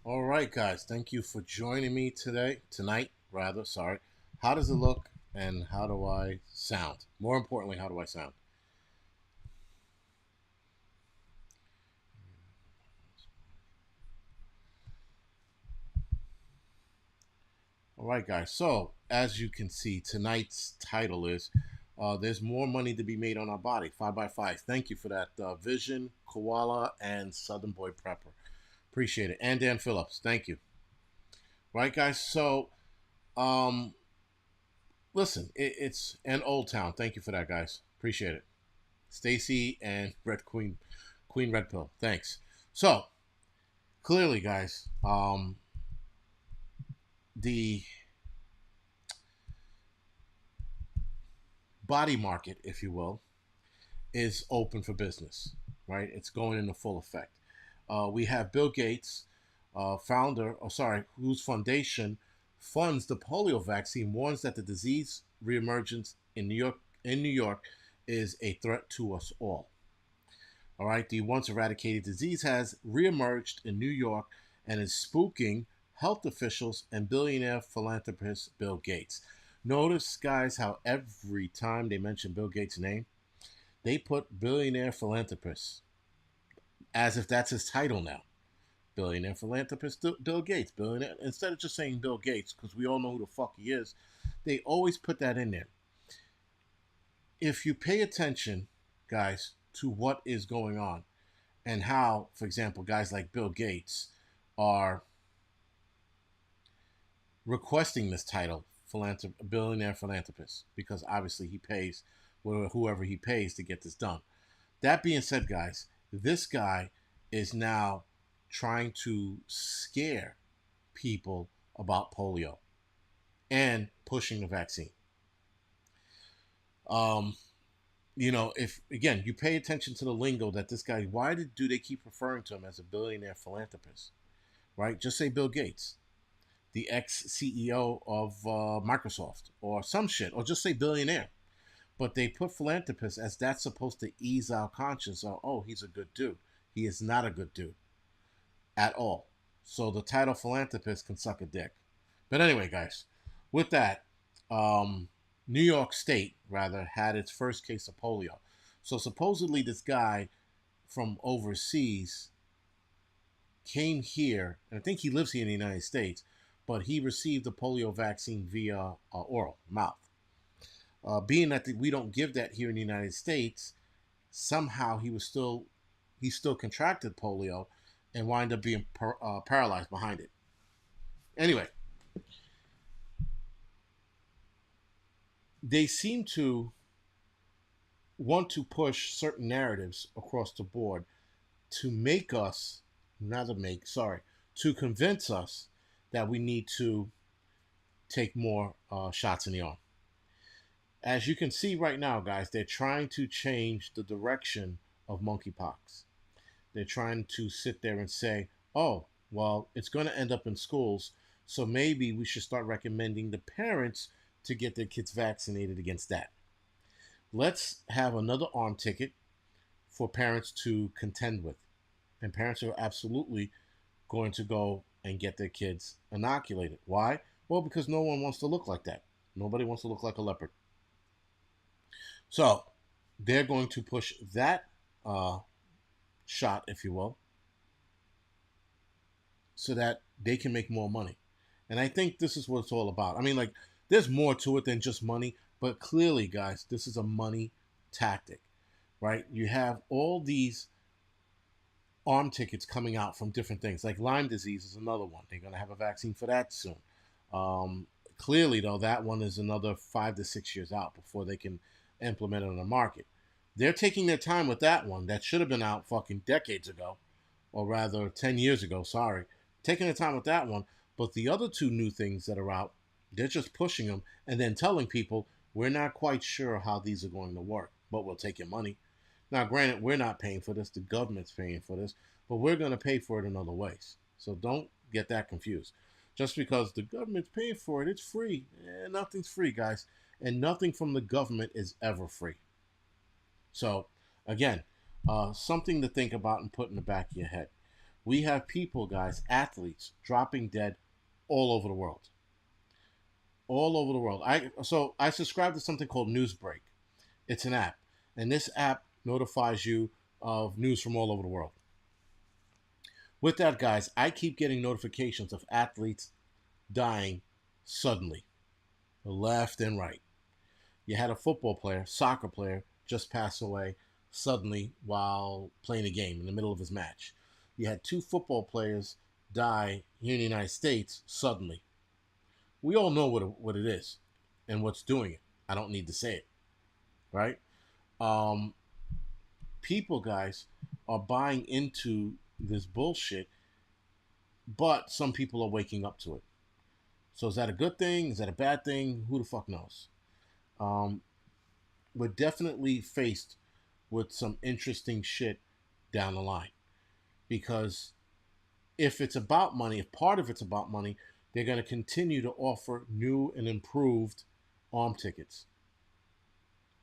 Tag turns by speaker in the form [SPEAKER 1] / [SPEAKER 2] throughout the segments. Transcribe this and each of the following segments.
[SPEAKER 1] All right, guys. Thank you for joining me tonight, rather. Sorry. How does it look, and how do I sound? More importantly, how do I sound? All right, guys. So, as you can see, tonight's title is "There's More Money to Be Made on Our Body." 5 by 5. Thank you for that, Vision, Koala, and Southern Boy Prepper. Appreciate it. And Dan Phillips. Thank you. Right, guys. So, um, listen, it's an Old Town. Thank you for that, guys. Appreciate it. Stacy and Red Queen, Queen Red Pill. Thanks. So clearly, guys, the body market, if you will, is open for business. Right? It's going into full effect. We have Bill Gates, founder, or sorry, whose foundation funds the polio vaccine, warns that the disease reemergence in New York is a threat to us all. All right, the once eradicated disease has reemerged in New York and is spooking health officials and billionaire philanthropist Bill Gates. Notice, guys, how every time they mention Bill Gates' name, they put billionaire philanthropist as if that's his title now. Billionaire philanthropist Bill Gates, billionaire. Instead of just saying Bill Gates, because we all know who the fuck he is, they always put that in there. If you pay attention, guys, to what is going on, and how, for example, guys like Bill Gates are requesting this title, billionaire philanthropist, because obviously he pays whoever he pays to get this done. That being said, guys, this guy is now trying to scare people about polio and pushing the vaccine. Um, if again you pay attention to the lingo that this guy, do they keep referring to him as a billionaire philanthropist? Right? Just say Bill Gates, the ex CEO of Microsoft, or some shit, or just say billionaire. But they put philanthropist as that's supposed to ease our conscience. Oh, he's a good dude. He is not a good dude at all. So the title philanthropist can suck a dick. But anyway, guys, with that, um, New York State rather had its first case of polio. So supposedly this guy from overseas came here, and I think he lives here in the United States, but he received the polio vaccine via oral mouth. Being that we don't give that here in the United States, somehow he still contracted polio and wind up being paralyzed behind it. Anyway, they seem to want to push certain narratives across the board to make us, not to make, sorry, to convince us that we need to take more shots in the arm. As you can see right now, guys, they're trying to change the direction of monkeypox. They're trying to sit there and say, oh, well, it's going to end up in schools, so maybe we should start recommending the parents to get their kids vaccinated against that. Let's have another arm ticket for parents to contend with. And parents are absolutely going to go and get their kids inoculated. Why? Well, because no one wants to look like that. Nobody wants to look like a leopard. So they're going to push that uh, shot, if you will, so that they can make more money. And I think this is what it's all about. I mean, like, there's more to it than just money, but clearly, guys, this is a money tactic, right? You have all these arm tickets coming out from different things. Like Lyme disease is another one. They're going to have a vaccine for that soon. Um, Clearly, though, that one is another 5 to 6 years out before they can implement it on the market. They're taking their time with that one. That should have been out fucking decades ago, or rather 10 years ago. Sorry. Taking their time with that one. But the other two new things that are out, they're just pushing them and then telling people, we're not quite sure how these are going to work, but we'll take your money. Now, granted, we're not paying for this, the government's paying for this, but we're going to pay for it in other ways. So don't get that confused. Just because the government's paying for it, it's free. Nothing's free, guys. And nothing from the government is ever free. So, again, something to think about and put in the back of your head. We have people, guys, athletes, dropping dead all over the world. All over the world. I subscribe to something called Newsbreak. It's an app, and this app notifies you of news from all over the world. With that, guys, I keep getting notifications of athletes dying suddenly, left and right. You had a football player, soccer player, just pass away suddenly while playing a game in the middle of his match. You had two football players die here in the United States suddenly. We all know what it is and what's doing it. I don't need to say it, right? Um, People, guys, are buying into this bullshit, but some people are waking up to it. So is that a good thing? Is that a bad thing? Who the fuck knows? Um, we're definitely faced with some interesting shit down the line because if it's about money, if part of it's about money, they're going to continue to offer new and improved arm tickets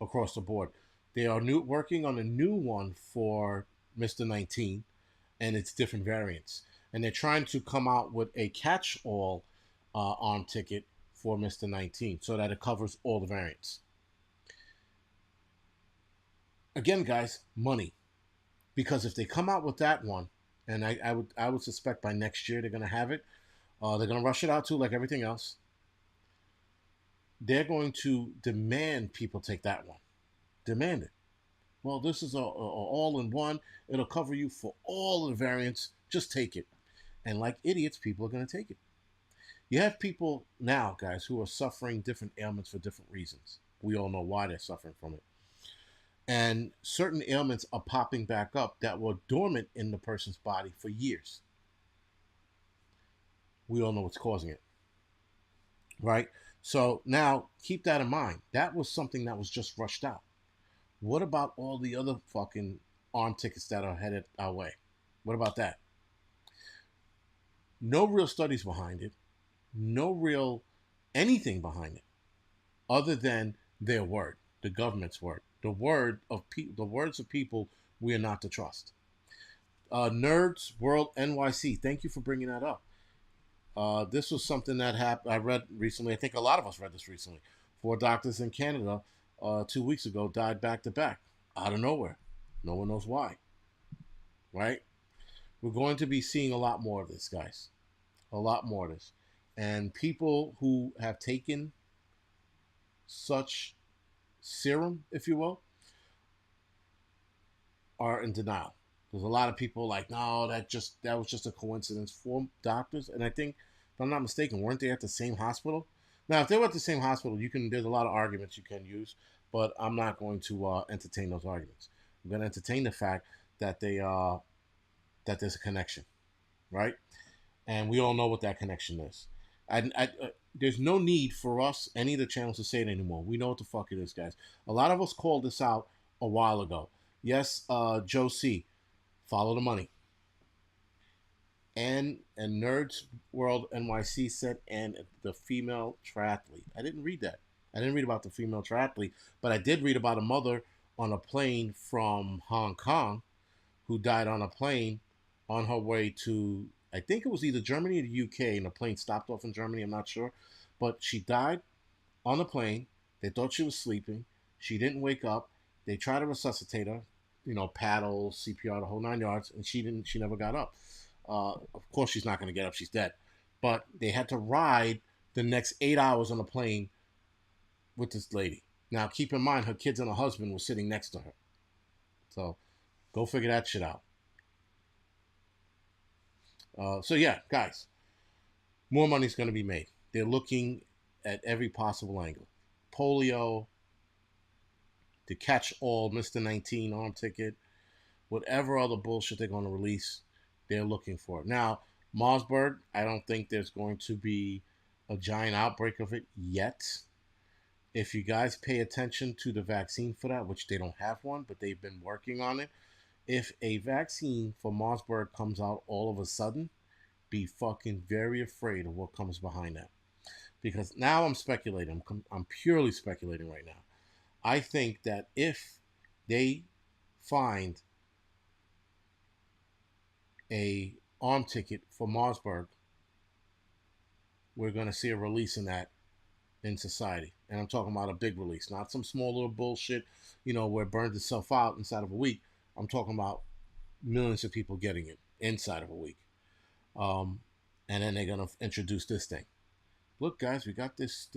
[SPEAKER 1] across the board. They are working on a new one for Mr. 19 and its different variants. And they're trying to come out with a catch all arm ticket for Mr. 19 so that it covers all the variants. Again, guys, money. Because if they come out with that one, and I would suspect by next year they're going to have it, they're going to rush it out too, like everything else. They're going to demand people take that one. Demand it. Well, this is a all in one. It'll cover you for all the variants. Just take it. And like idiots, people are going to take it. You have people now, guys, who are suffering different ailments for different reasons. We all know why they're suffering from it. And certain ailments are popping back up that were dormant in the person's body for years. We all know what's causing it, right? So now keep that in mind. That was something that was just rushed out. What about all the other fucking arm tickets that are headed our way? What about that? No real studies behind it. No real anything behind it other than their word, the government's word, the words of people we are not to trust. Nerds World NYC, thank you for bringing that up. This was something that happened. I read recently. I think a lot of us read this recently. Four doctors in Canada 2 weeks ago died back to back out of nowhere. No one knows why. Right? We're going to be seeing a lot more of this, guys. A lot more of this. And people who have taken such serum, if you will, are in denial. There's a lot of people like, no, that was just a coincidence. Four doctors, and I think, if I'm not mistaken, weren't they at the same hospital? Now, if they were at the same hospital, you can. There's a lot of arguments you can use, but I'm not going to entertain those arguments. I'm going to entertain the fact that that there's a connection, right? And we all know what that connection is. There's no need for us, any of the channels, to say it anymore. We know what the fuck it is, guys. A lot of us called this out a while ago. Yes, Joe C. Follow the money. And Nerds World NYC said, and the female triathlete. I didn't read that. I didn't read about the female triathlete, but I did read about a mother on a plane from Hong Kong who died on a plane on her way to, I think it was either Germany or the UK, and the plane stopped off in Germany. I'm not sure. But she died on the plane. They thought she was sleeping. She didn't wake up. They tried to resuscitate her, paddle, CPR, the whole 9 yards, and she didn't. She never got up. Of course, she's not going to get up. She's dead. But they had to ride the next 8 hours on the plane with this lady. Now, keep in mind, her kids and her husband were sitting next to her. So, go figure that shit out. So yeah, guys, more money's going to be made. They're looking at every possible angle. Polio, the catch all Mr. 19 arm ticket, whatever other bullshit they're going to release, they're looking for. Now, Mossberg, I don't think there's going to be a giant outbreak of it yet. If you guys pay attention to the vaccine for that, which they don't have one, but they've been working on it, if a vaccine for Mossberg comes out all of a sudden, be fucking very afraid of what comes behind that. Because now I'm speculating. I'm purely speculating right now. I think that if they find a arm ticket for Marsburg, we're going to see a release in that in society. And I'm talking about a big release, not some small little bullshit, where it burns itself out inside of a week. I'm talking about millions of people getting it inside of a week. Um, and then they're going to introduce this thing. Look, guys, we got this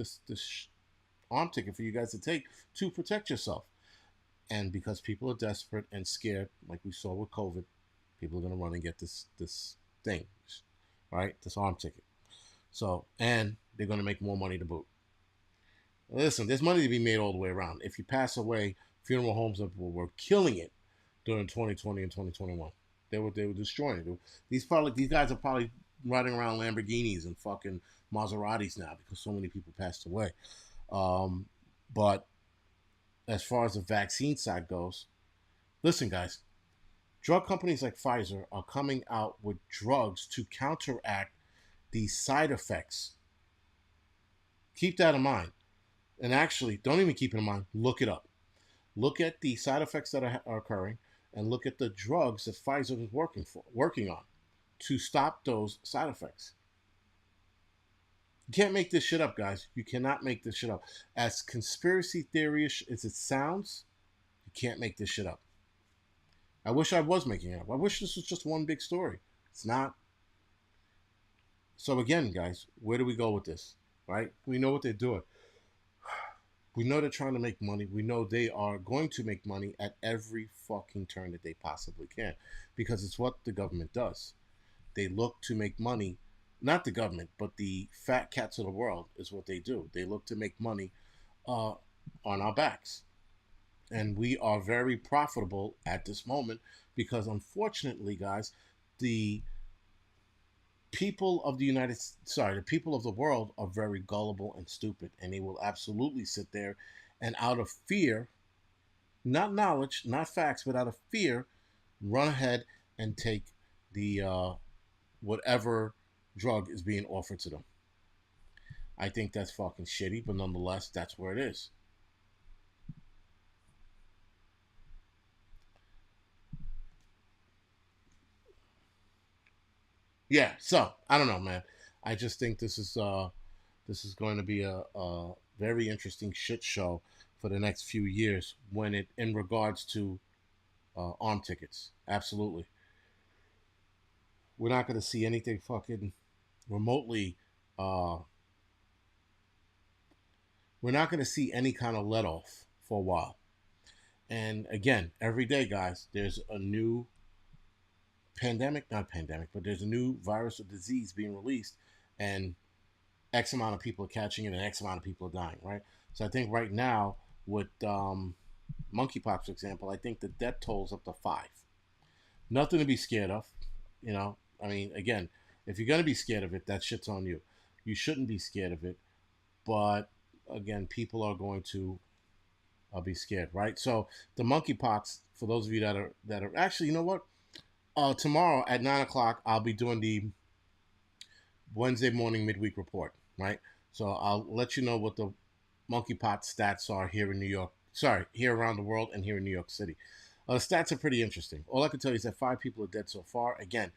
[SPEAKER 1] arm ticket for you guys to take to protect yourself. And because people are desperate and scared, like we saw with COVID, people are going to run and get this thing, right? This arm ticket. So, and they're going to make more money to boot. Listen, there's money to be made all the way around. If you pass away, funeral homes were killing it during 2020 and 2021. They were destroying it. These guys are probably riding around Lamborghinis and fucking Maseratis now because so many people passed away. But as far as the vaccine side goes, listen, guys, drug companies like Pfizer are coming out with drugs to counteract these side effects. Keep that in mind. And actually, don't even keep it in mind. Look it up. Look at the side effects that are occurring, and look at the drugs that Pfizer is working on to stop those side effects. You can't make this shit up, guys. You cannot make this shit up. As conspiracy theory-ish as it sounds, you can't make this shit up. I wish I was making it up. I wish this was just one big story. It's not. So again, guys, where do we go with this? Right? We know what they're doing. We know they're trying to make money. We know they are going to make money at every fucking turn that they possibly can, because it's what the government does. They look to make money. Not the government, but the fat cats of the world is what they do. They look to make money on our backs. And we are very profitable at this moment because, unfortunately, guys, the the people of the world are very gullible and stupid, and they will absolutely sit there and, out of fear, not knowledge, not facts, but out of fear, run ahead and take the whatever drug is being offered to them. I think that's fucking shitty, but nonetheless, that's where it is. Yeah, so I don't know, man. I just think this is going to be a very interesting shit show for the next few years when it in regards to arm tickets. Absolutely, we're not going to see anything fucking remotely. Uh, we're not going to see any kind of let off for a while. And again, every day, guys, there's a new not pandemic, but there's a new virus or disease being released, and X amount of people are catching it, and X amount of people are dying, right? So I think right now with monkeypox, for example, I think the death toll's up to 5. Nothing to be scared of, you know. I mean, again, if you're gonna be scared of it, that shit's on you. You shouldn't be scared of it, but again, people are going to be scared, right? So the monkeypox, for those of you that are actually, you know what? Tomorrow at 9 o'clock, I'll be doing the Wednesday morning midweek report, right? So I'll let you know what the monkeypox stats are here in New York. Sorry, here around the world and here in New York City. The stats are pretty interesting. All I can tell you is that 5 people are dead so far. Again,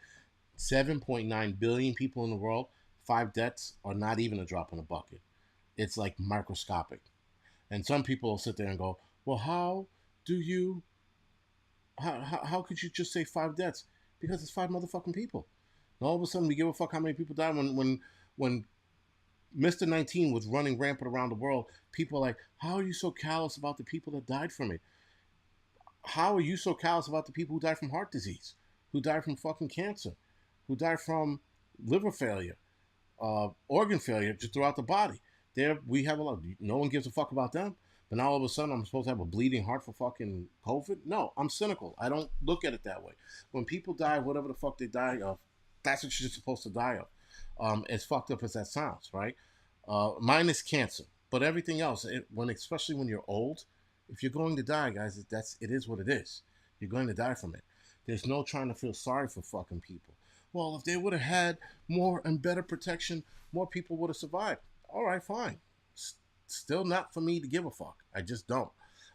[SPEAKER 1] 7.9 billion people in the world. 5 deaths are not even a drop in a bucket. It's like microscopic. And some people will sit there and go, "Well, do you? How could you just say 5 deaths? Because it's 5 motherfucking people." And all of a sudden, we give a fuck how many people died when Mr. 19 was running rampant around the world. People are like, "How are you so callous about the people that died from it? How are you so callous about the people who died from heart disease, who died from fucking cancer, who died from liver failure, organ failure just throughout the body?" There, we have a lot. No one gives a fuck about them. But now all of a sudden, I'm supposed to have a bleeding heart for fucking COVID? No, I'm cynical. I don't look at it that way. When people die, whatever the fuck they die of, that's what you're supposed to die of. As fucked up as that sounds, right? Minus cancer, but everything else, especially when you're old, if you're going to die, guys, it is what it is. You're going to die from it. There's no trying to feel sorry for fucking people. Well, if they would have had more and better protection, more people would have survived. All right, fine. Still not for me to give a fuck. I just don't.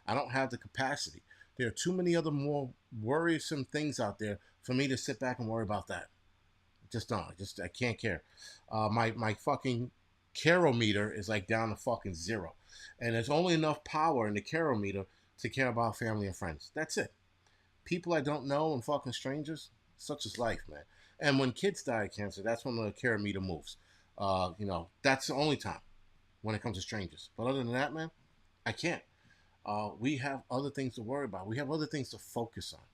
[SPEAKER 1] I don't have the capacity. There are too many other more worrisome things out there for me to sit back and worry about that. Just don't. Just I can't care. My fucking carometer is like down to fucking zero, and there's only enough power in the carometer to care about family and friends. That's it. People I don't know and fucking strangers. Such is life, man. And when kids die of cancer, that's when the carometer moves. That's the only time when it comes to strangers. But other than that, man, I can't. We have other things to worry about. We have other things to focus on.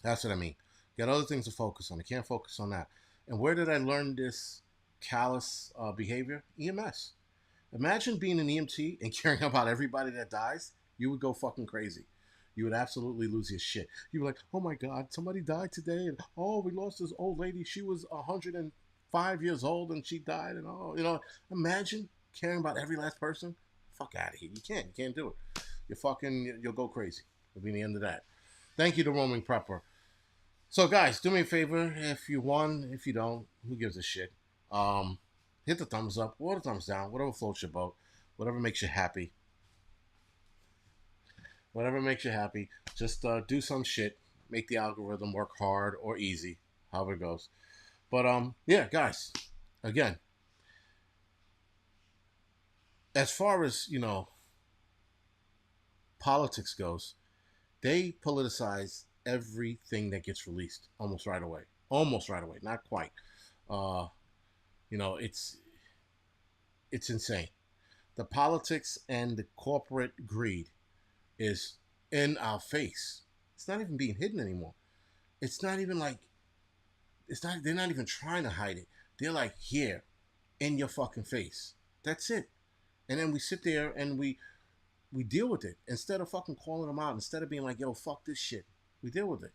[SPEAKER 1] That's what I mean. Got other things to focus on. I can't focus on that. And where did I learn this callous behavior? EMS. Imagine being an EMT and caring about everybody that dies. You would go fucking crazy. You would absolutely lose your shit. You'd be like, oh my God, somebody died today. And oh, we lost this old lady. She was 105 years old and she died. And imagine caring about every last person. Fuck out of here. You can't. You can't do it. You'll go crazy. It'll be the end of that. Thank you to Roaming Prepper. So, guys, do me a favor. If you won, if you don't, who gives a shit? Hit the thumbs up or the thumbs down, whatever floats your boat, whatever makes you happy. Whatever makes you happy. Just do some shit. Make the algorithm work hard or easy, however it goes. But yeah, guys. Again, as far as politics goes, they politicize everything that gets released almost right away. Almost right away, not quite. Uh, it's insane. The politics and the corporate greed is in our face. It's not even being hidden anymore. It's not even like it's not. They're not even trying to hide it. They're like here, in your fucking face. That's it. And then we sit there and we deal with it instead of fucking calling them out. Instead of being like, yo, fuck this shit. We deal with it.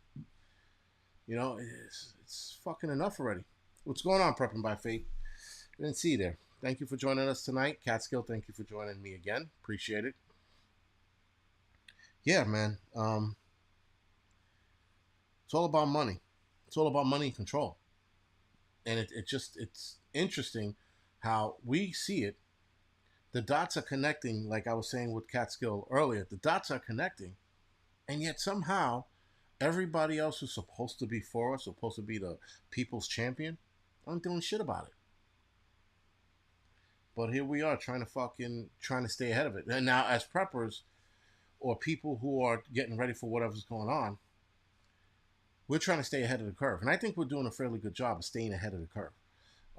[SPEAKER 1] It's fucking enough already. What's going on, Prepping by Faith? I didn't see you there. Thank you for joining us tonight. Catskill, thank you for joining me again. Appreciate it. Yeah, man. It's all about money. It's all about money and control. And it's interesting how we see it. The dots are connecting, like I was saying with Catskill earlier. The dots are connecting, and yet somehow everybody else who's supposed to be for us, supposed to be the people's champion, aren't doing shit about it. But here we are trying to stay ahead of it. And now as preppers or people who are getting ready for whatever's going on, we're trying to stay ahead of the curve. And I think we're doing a fairly good job of staying ahead of the curve.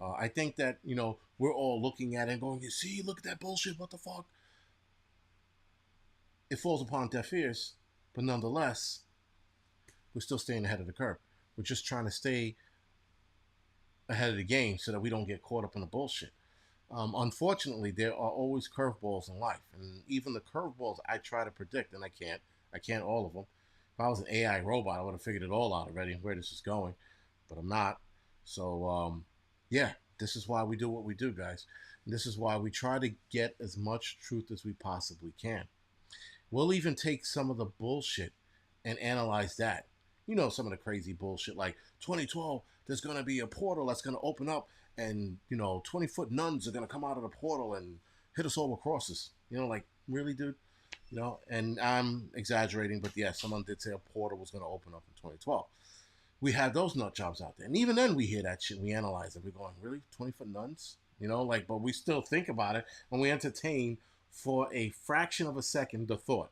[SPEAKER 1] I think that, we're all looking at it and going, you see, look at that bullshit, what the fuck? It falls upon deaf ears, but nonetheless, we're still staying ahead of the curve. We're just trying to stay ahead of the game so that we don't get caught up in the bullshit. Unfortunately, there are always curveballs in life. And even the curveballs I try to predict, and I can't. I can't all of them. If I was an AI robot, I would have figured it all out already where this is going. But I'm not. So, yeah, this is why we do what we do, guys. And this is why we try to get as much truth as we possibly can. We'll even take some of the bullshit and analyze that. Some of the crazy bullshit like 2012, there's going to be a portal that's going to open up and, 20-foot nuns are going to come out of the portal and hit us all with crosses. Like, really, dude? And I'm exaggerating, but yeah, someone did say a portal was going to open up in 2012. We had those nut jobs out there. And even then we hear that shit and we analyze it. We're going, really? 20-foot nuns? But we still think about it and we entertain for a fraction of a second the thought.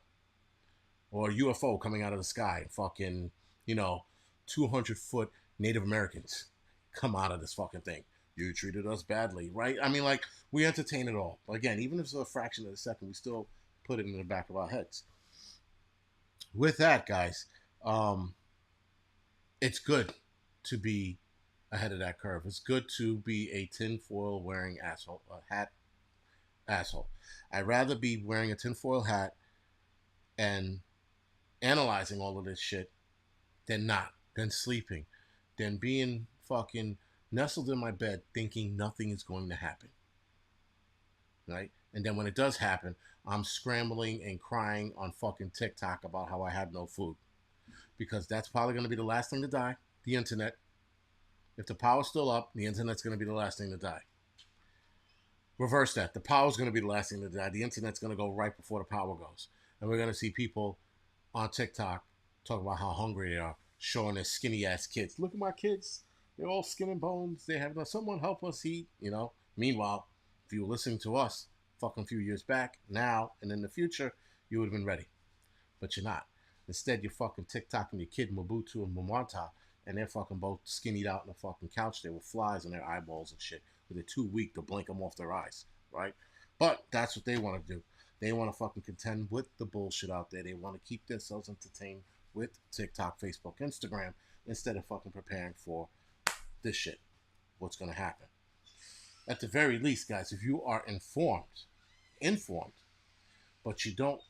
[SPEAKER 1] Or a UFO coming out of the sky and fucking, 200-foot Native Americans come out of this fucking thing. You treated us badly, right? I mean, like, we entertain it all. But again, even if it's a fraction of a second, we still put it in the back of our heads. With that, guys, it's good to be ahead of that curve. It's good to be a tinfoil wearing asshole. I'd rather be wearing a tinfoil hat and analyzing all of this shit than sleeping, than being fucking nestled in my bed thinking nothing is going to happen. Right? And then when it does happen, I'm scrambling and crying on fucking TikTok about how I have no food. Because that's probably going to be the last thing to die. The internet. If the power's still up, the internet's going to be the last thing to die. Reverse that. The power's going to be the last thing to die. The internet's going to go right before the power goes. And we're going to see people on TikTok talk about how hungry they are, showing their skinny ass kids. Look at my kids. They're all skin and bones. They have someone help us eat, you know. Meanwhile, if you were listening to us fucking few years back, now and in the future, you would have been ready. But you're not. Instead, you're fucking TikToking your kid Mobutu and Mumanta, and they're fucking both skinnied out on the fucking couch there with flies in their eyeballs and shit. But they're too weak to blink them off their eyes, right? But that's what they want to do. They want to fucking contend with the bullshit out there. They want to keep themselves entertained with TikTok, Facebook, Instagram, instead of fucking preparing for this shit. What's going to happen? At the very least, guys, if you are informed, but you don't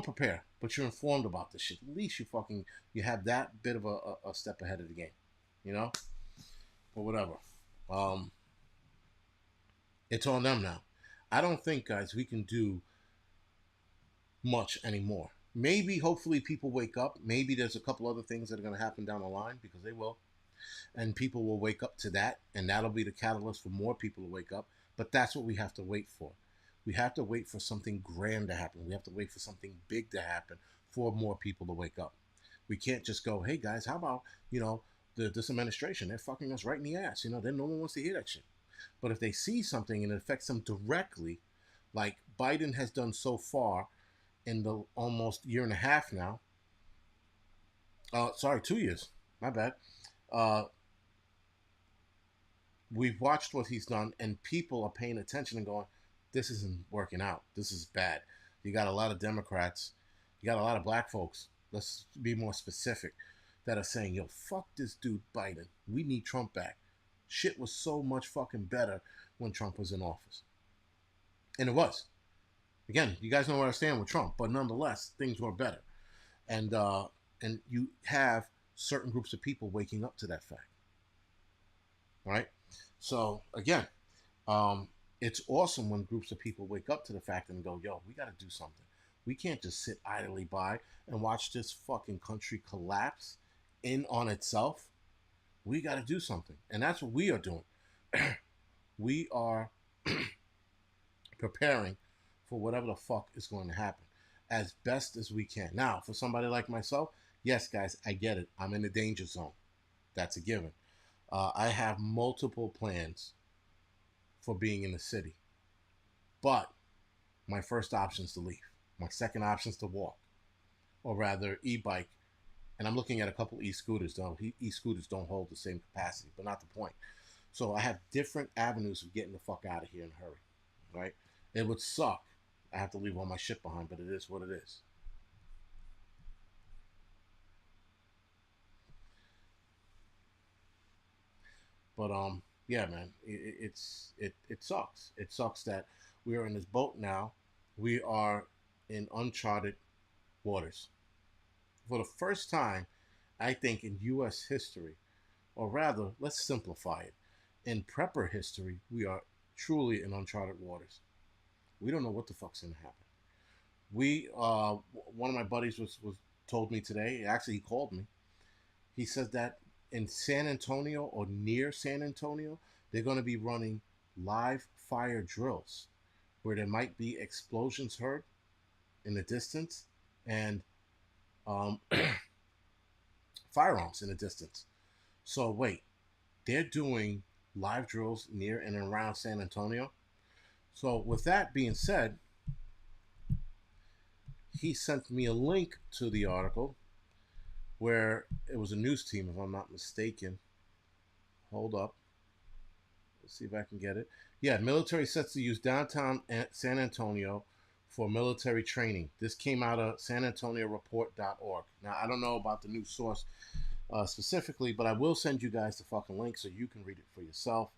[SPEAKER 1] prepare, but you're informed about this shit. At least you have that bit of a step ahead of the game, you know. Or whatever. Um, it's on them now. I don't think, guys, we can do much anymore. Maybe, hopefully, people wake up. Maybe there's a couple other things that are going to happen down the line, because they will, and people will wake up to that, and that'll be the catalyst for more people to wake up. But that's what we have to wait for. We have to wait for something grand to happen. We have to wait for something big to happen for more people to wake up. We can't just go, hey guys, how about, this administration? They're fucking us right in the ass. Then no one wants to hear that shit. But if they see something and it affects them directly, like Biden has done so far in the almost year and a half now, 2 years, my bad. We've watched what he's done, and people are paying attention and going, this isn't working out. This is bad. You got a lot of Democrats. You got a lot of black folks. Let's be more specific, that are saying, yo, fuck this dude Biden. We need Trump back. Shit was so much fucking better when Trump was in office. And it was. Again, you guys know where I stand with Trump, but nonetheless, things were better. And you have certain groups of people waking up to that fact. Right? So, again, it's awesome when groups of people wake up to the fact and go, yo, we got to do something. We can't just sit idly by and watch this fucking country collapse in on itself. We got to do something. And that's what we are doing. We are preparing for whatever the fuck is going to happen as best as we can. Now, for somebody like myself, yes, guys, I get it. I'm in the danger zone. That's a given. I have multiple plans for being in the city. But my first option is to leave. My second option is to walk, or rather e-bike. And I'm looking at a couple e-scooters, though. E-scooters don't hold the same capacity, but not the point. So I have different avenues of getting the fuck out of here in a hurry, right? It would suck. I have to leave all my shit behind, but it is what it is. But yeah, man, it sucks. It sucks that we are in this boat now. We are in uncharted waters for the first time, I think, in U.S. history, or rather, let's simplify it. In prepper history, we are truly in uncharted waters. We don't know what the fuck's gonna happen. One of my buddies was told me today. Actually, he called me. He said that in San Antonio or near San Antonio, they're going to be running live fire drills where there might be explosions heard in the distance and um, firearms in the distance. So wait, they're doing live drills near and around San Antonio. So with that being said, he sent me a link to the article where it was a news team, if I'm not mistaken. Hold up. Let's see if I can get it. Yeah, military sets to use downtown San Antonio for military training. This came out of sanantonioreport.org. Now, I don't know about the news source specifically, but I will send you guys the fucking link so you can read it for yourself.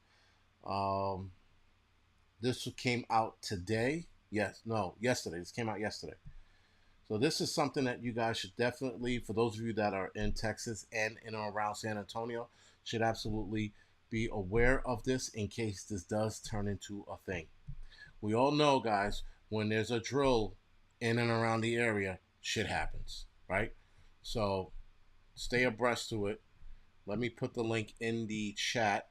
[SPEAKER 1] This came out today. Yesterday. This came out yesterday. So this is something that you guys should definitely, for those of you that are in Texas and in or around San Antonio, should absolutely be aware of this in case this does turn into a thing. We all know, guys, when there's a drill in and around the area, shit happens, right? So stay abreast to it. Let me put the link in the chat.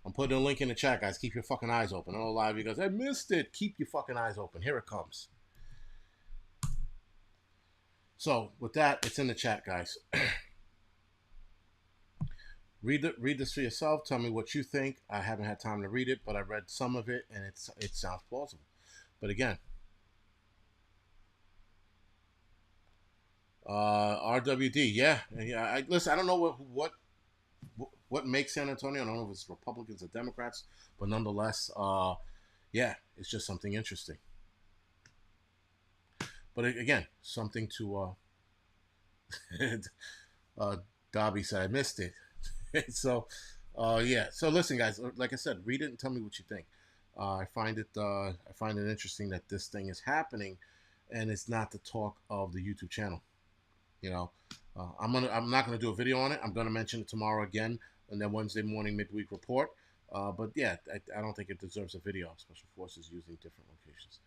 [SPEAKER 1] I'm putting a link in the chat, guys. Keep your fucking eyes open. I know a lot of you guys, I missed it. Keep your fucking eyes open. Here it comes. So with that, it's in the chat, guys. Read this for yourself. Tell me what you think. I haven't had time to read it, but I read some of it, and it sounds plausible. But again, RWD, yeah, yeah. Listen. I don't know what makes San Antonio. I don't know if it's Republicans or Democrats, but nonetheless, yeah, it's just something interesting. But again, something to uh, Dobby said I missed it. So, yeah. So listen, guys. Like I said, read it and tell me what you think. I find it interesting that this thing is happening, and it's not the talk of the YouTube channel. You know, I'm not gonna do a video on it. I'm gonna mention it tomorrow again, and then Wednesday morning midweek report. But yeah, I don't think it deserves a video. Special forces using different locations.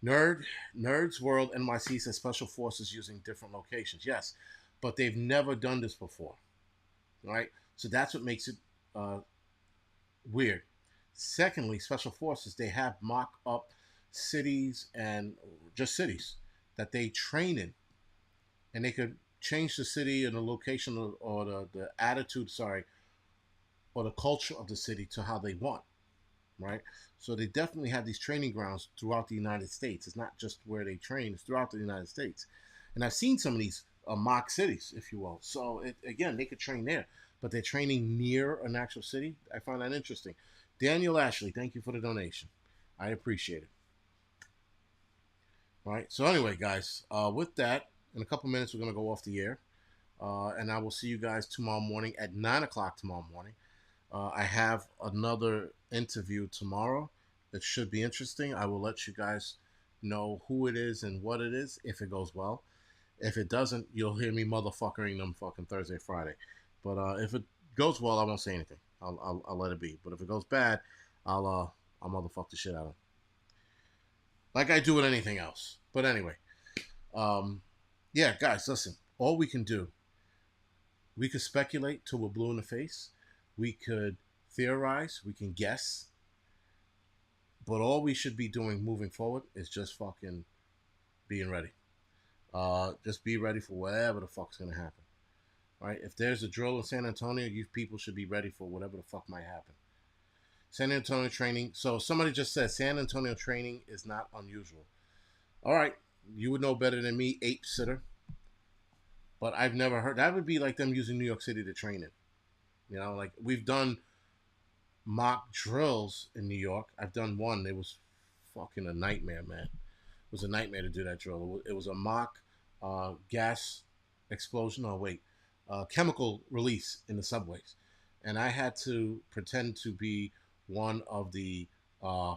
[SPEAKER 1] Nerds World NYC says special forces using different locations. Yes, but they've never done this before, right? So that's what makes it uh, weird. Secondly, special forces they have mock up cities and just cities that they train in, and they could change the city and the location or the attitude, sorry, or the culture of the city to how they want, right? So they definitely have these training grounds throughout the United States. It's not just where they train; it's throughout the United States. And I've seen some of these mock cities, if you will. So again, they could train there, but they're training near an actual city. I find that interesting. Daniel Ashley, thank you for the donation. I appreciate it. All right. So anyway, guys, with that, in a couple minutes, we're gonna go off the air, and I will see you guys tomorrow morning at 9 o'clock tomorrow morning. I have another interview tomorrow. It should be interesting. I will let you guys know who it is and what it is if it goes well. If it doesn't, you'll hear me motherfuckering them fucking Thursday, Friday. But if it goes well, I won't say anything. I'll let it be. But if it goes bad, I'll motherfuck the shit out of them, like I do with anything else. But anyway, um, yeah, guys, listen. All we can do, we could speculate till we're blue in the face. We could theorize. We can guess. But all we should be doing moving forward is just fucking being ready. Just be ready for whatever the fuck's gonna happen. Right? If there's a drill in San Antonio, you people should be ready for whatever the fuck might happen. San Antonio training. So somebody just said San Antonio training is not unusual. All right, you would know better than me, ape sitter. But I've never heard that would be like them using New York City to train in. You know, like we've done mock drills in New York. I've done one. It was fucking a nightmare, man. It was a nightmare to do that drill. It was a mock gas explosion. Oh wait, chemical release in the subways, and I had to pretend to be one of the uh,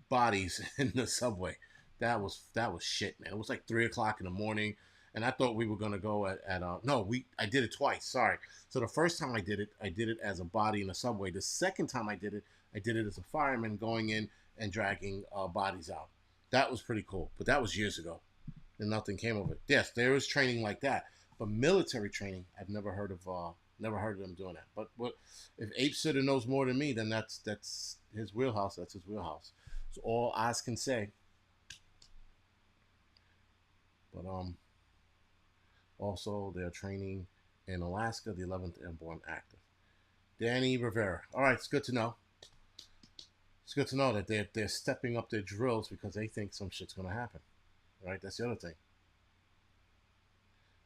[SPEAKER 1] bodies in the subway. That was shit, man. It was like 3 o'clock in the morning, and I thought we were gonna go at no, we I did it twice. Sorry. So the first time I did it as a body in the subway. The second time I did it as a fireman going in and dragging bodies out. That was pretty cool, but that was years ago, and nothing came of it. Yes, there is training like that, but military training, I've never heard of them doing that. But what if Ape Sitter knows more than me? Then that's his wheelhouse. That's his wheelhouse. So all Oz can say. But also they're training in Alaska, the 11th Airborne Active. Danny Rivera. All right, it's good to know. It's good to know that they're stepping up their drills because they think some shit's gonna happen. Right? That's the other thing.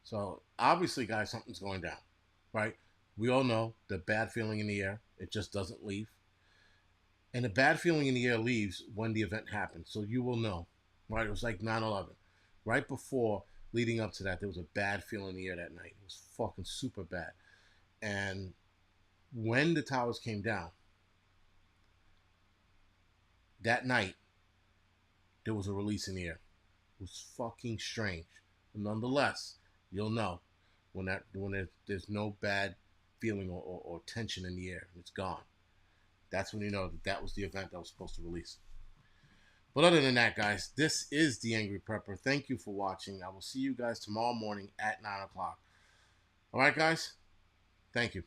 [SPEAKER 1] So obviously, guys, something's going down. Right? We all know the bad feeling in the air. It just doesn't leave. And the bad feeling in the air leaves when the event happens. So you will know. Right? It was like 9/11. Right before, leading up to that, there was a bad feeling in the air that night. It was fucking super bad. And when the towers came down, that night, there was a release in the air. It was fucking strange. But nonetheless, you'll know when there's no bad feeling or tension in the air. It's gone. That's when you know that was the event that was supposed to release. But other than that, guys, this is The Angry Prepper. Thank you for watching. I will see you guys tomorrow morning at 9 o'clock. All right, guys? Thank you.